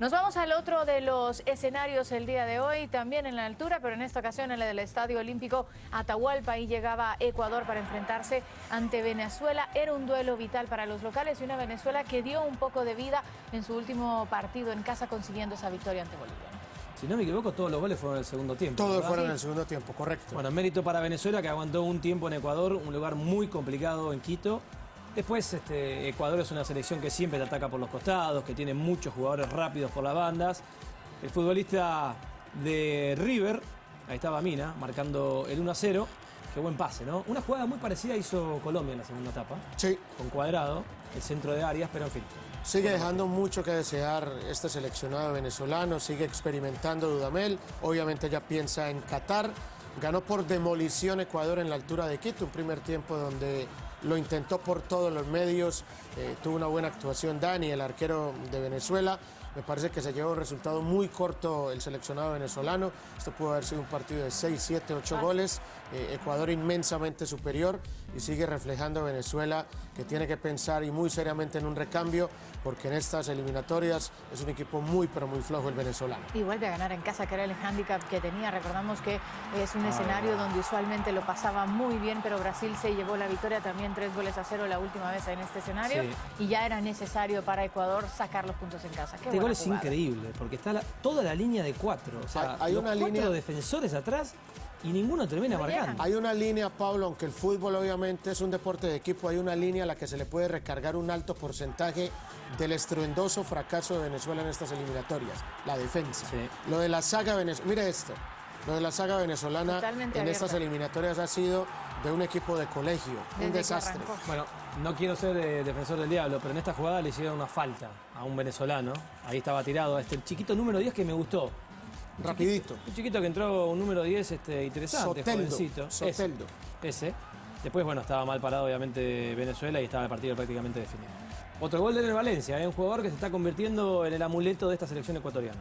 Nos vamos al otro de los escenarios el día de hoy, también en la altura, pero en esta ocasión en el del Estadio Olímpico Atahualpa. Ahí llegaba Ecuador para enfrentarse ante Venezuela. Era un duelo vital para los locales y una Venezuela que dio un poco de vida en su último partido en casa, consiguiendo esa victoria ante Bolivia. Si no me equivoco, todos los goles fueron en el segundo tiempo. Todos ¿verdad? fueron en el segundo tiempo, correcto. Bueno, mérito para Venezuela, que aguantó un tiempo en Ecuador, un lugar muy complicado en Quito. Después, Ecuador es una selección que siempre te ataca por los costados, que tiene muchos jugadores rápidos por las bandas. El futbolista de River, ahí estaba Mina, marcando el 1-0. Qué buen pase, ¿no? Una jugada muy parecida hizo Colombia en la segunda etapa. Sí. Con Cuadrado, el centro de Arias, pero en fin. Sigue dejando mucho que desear este seleccionado venezolano, sigue experimentando Dudamel, obviamente ya piensa en Qatar. Ganó por demolición Ecuador en la altura de Quito, un primer tiempo donde lo intentó por todos los medios, tuvo una buena actuación Dani, el arquero de Venezuela. Me parece que se llevó un resultado muy corto el seleccionado venezolano. Esto pudo haber sido un partido de 6, 7, 8 goles. Ecuador inmensamente superior y sigue reflejando Venezuela que tiene que pensar y muy seriamente en un recambio, porque en estas eliminatorias es un equipo muy pero muy flojo el venezolano. Y vuelve a ganar en casa, que era el hándicap que tenía. Recordamos que es un escenario donde usualmente lo pasaba muy bien, pero Brasil se llevó la victoria también 3-0 la última vez en este escenario. Sí. Y ya era necesario para Ecuador sacar los puntos en casa. Este gol es increíble, porque está toda la línea de 4. O sea, hay los una 4 línea... defensores atrás y ninguno termina marcando. Hay una línea, Pablo, aunque el fútbol obviamente es un deporte de equipo, hay una línea a la que se le puede recargar un alto porcentaje del estruendoso fracaso de Venezuela en estas eliminatorias, la defensa. Sí. Lo de la saga venezolana, mire esto, lo de la saga venezolana totalmente en abierta. Estas eliminatorias ha sido de un equipo de colegio, un desastre. Bueno, no quiero ser defensor del diablo, pero en esta jugada le hicieron una falta a un venezolano. Ahí estaba tirado el chiquito número 10 que me gustó. Rapidito. Un chiquito que entró un número 10 interesante, jovencito. Soteldo. Ese. Después, bueno, estaba mal parado obviamente Venezuela y estaba el partido prácticamente definido. Otro gol de Valencia, un jugador que se está convirtiendo en el amuleto de esta selección ecuatoriana.